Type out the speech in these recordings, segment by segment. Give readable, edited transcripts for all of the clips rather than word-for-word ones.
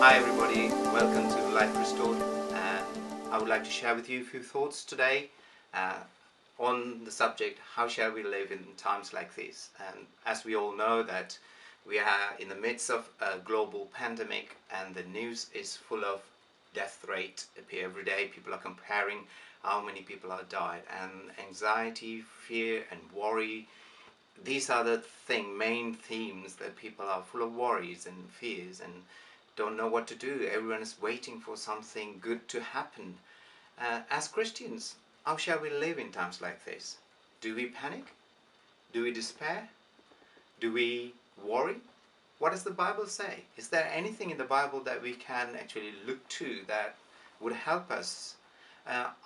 Hi everybody, welcome to Life Restored, and I would like to share with you a few thoughts today uh, on the subject, how shall we live in times like these? And as we all know that we are in the midst of a global pandemic and the news is full of death rate. Every day people are comparing how many people have died, and anxiety, fear and worry, these are the main themes that people are full of worries and fears and don't know what to do. Everyone is waiting for something good to happen. As Christians, how shall we live in times like this? Do we panic? Do we despair? Do we worry? What does the Bible say? Is there anything in the Bible that we can actually look to that would help us?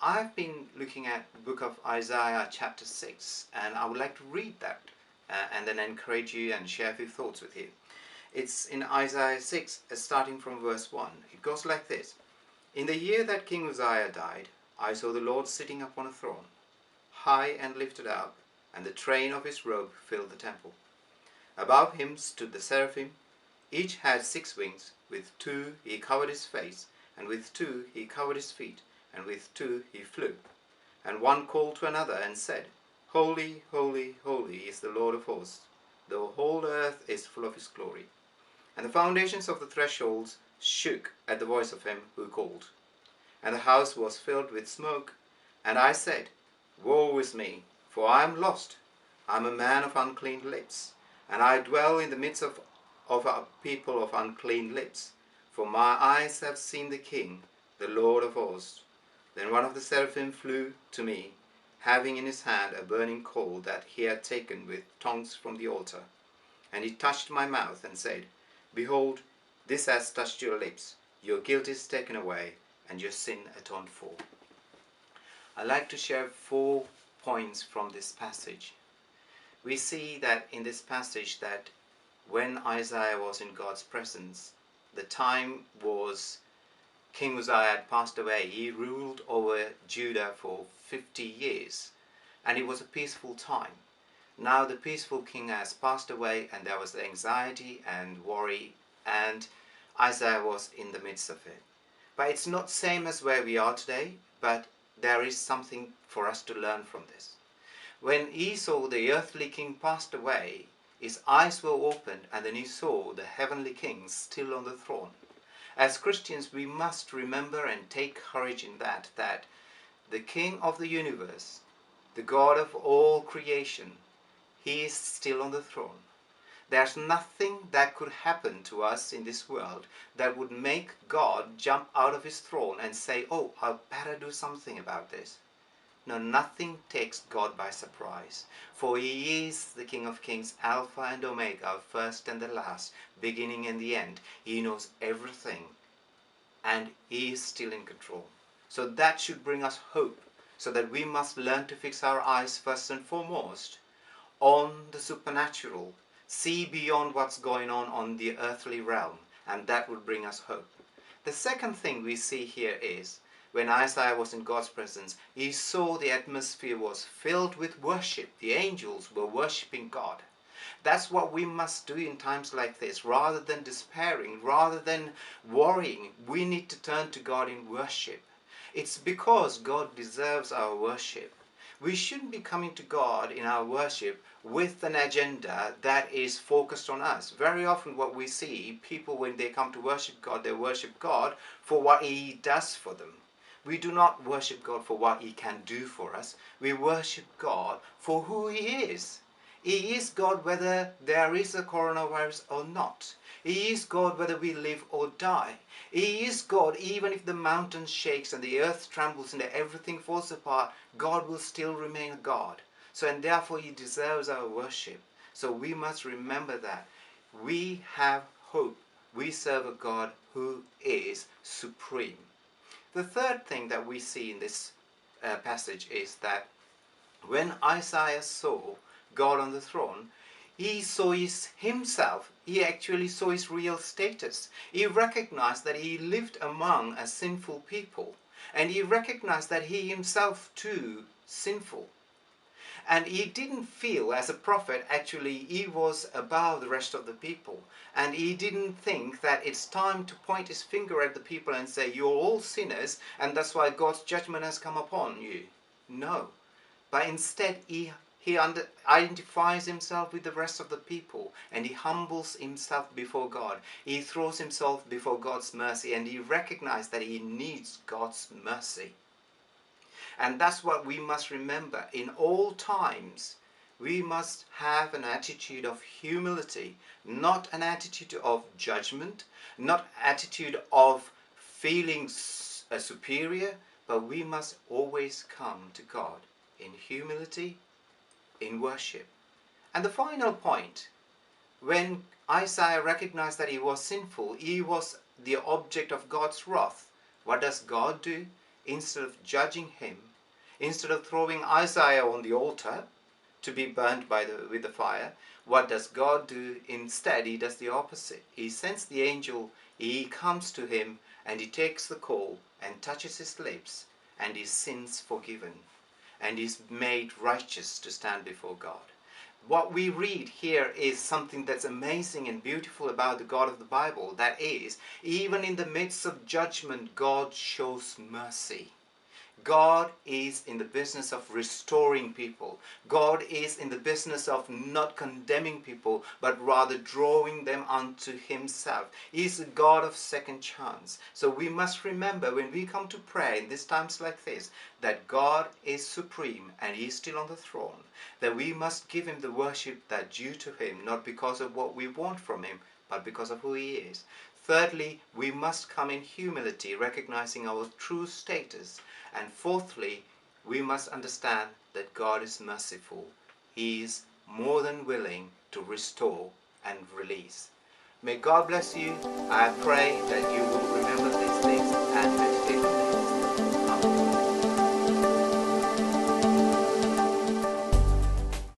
I've been looking at the book of Isaiah chapter 6, and I would like to read that and then encourage you and share a few thoughts with you. It's in Isaiah 6, starting from verse 1. It goes like this. In the year that King Uzziah died, I saw the Lord sitting upon a throne, high and lifted up, and the train of his robe filled the temple. Above him stood the seraphim. Each had 6 wings. With 2 he covered his face, and with 2 he covered his feet, and with 2 he flew. And one called to another and said, Holy, holy, holy is the Lord of hosts. The whole earth is full of his glory. And the foundations of the thresholds shook at the voice of him who called. And the house was filled with smoke. And I said, Woe is me, for I am lost. I am a man of unclean lips, and I dwell in the midst of a people of unclean lips. For my eyes have seen the King, the Lord of hosts. Then one of the seraphim flew to me, having in his hand a burning coal that he had taken with tongs from the altar. And he touched my mouth and said, Behold, this has touched your lips. Your guilt is taken away, and your sin atoned for. I'd like to share 4 points from this passage. We see that in this passage that when Isaiah was in God's presence, the time was King Uzziah had passed away. He ruled over Judah for 50 years, and it was a peaceful time. Now the peaceful king has passed away, and there was anxiety and worry, and Isaiah was in the midst of it. But it's not the same as where we are today, but there is something for us to learn from this. When he saw the earthly king passed away, his eyes were opened, and then he saw the heavenly king still on the throne. As Christians, we must remember and take courage in that the King of the universe, the God of all creation, he is still on the throne. There's nothing that could happen to us in this world that would make God jump out of his throne and say, oh, I better do something about this. No, nothing takes God by surprise. For he is the King of Kings, Alpha and Omega, first and the last, beginning and the end. He knows everything, and he is still in control. So that should bring us hope, so that we must learn to fix our eyes first and foremost on the supernatural, see beyond what's going on the earthly realm, and that would bring us hope. The second thing we see here is, when Isaiah was in God's presence, he saw the atmosphere was filled with worship. The angels were worshipping God. That's what we must do in times like this. Rather than despairing, rather than worrying, we need to turn to God in worship. It's because God deserves our worship. We shouldn't be coming to God in our worship with an agenda that is focused on us. Very often what we see, people when they come to worship God, they worship God for what he does for them. We do not worship God for what he can do for us. We worship God for who he is. He is God whether there is a coronavirus or not. He is God whether we live or die. He is God even if the mountain shakes and the earth trembles and everything falls apart. God will still remain God. So, and therefore he deserves our worship. So we must remember that we have hope. We serve a God who is supreme. The third thing that we see in this passage is that when Isaiah saw God on the throne, he saw himself. He actually saw his real status. He recognized that he lived among a sinful people, and he recognized that he himself too sinful. And he didn't feel, as a prophet, actually he was above the rest of the people. And he didn't think that it's time to point his finger at the people and say, you're all sinners, and that's why God's judgment has come upon you. No. But instead, he identifies himself with the rest of the people, and he humbles himself before God. He throws himself before God's mercy, and he recognizes that he needs God's mercy. And that's what we must remember. In all times, we must have an attitude of humility, not an attitude of judgment, not attitude of feeling superior, but we must always come to God in humility, in worship. And the final point, when Isaiah recognized that he was sinful, he was the object of God's wrath. What does God do? Instead of judging him, instead of throwing Isaiah on the altar to be burnt with the fire, what does God do? Instead, he does the opposite. He sends the angel, he comes to him, and he takes the coal and touches his lips, and his sins forgiven, and is made righteous to stand before God. What we read here is something that's amazing and beautiful about the God of the Bible. That is, even in the midst of judgment, God shows mercy. God is in the business of restoring people. God is in the business of not condemning people, but rather drawing them unto himself. He is a God of second chance. So we must remember when we come to prayer in these times like this, that God is supreme and he is still on the throne. That we must give him the worship that's due to him, not because of what we want from him, but because of who he is. Thirdly, we must come in humility, recognizing our true status. And fourthly, we must understand that God is merciful. He is more than willing to restore and release. May God bless you. I pray that you will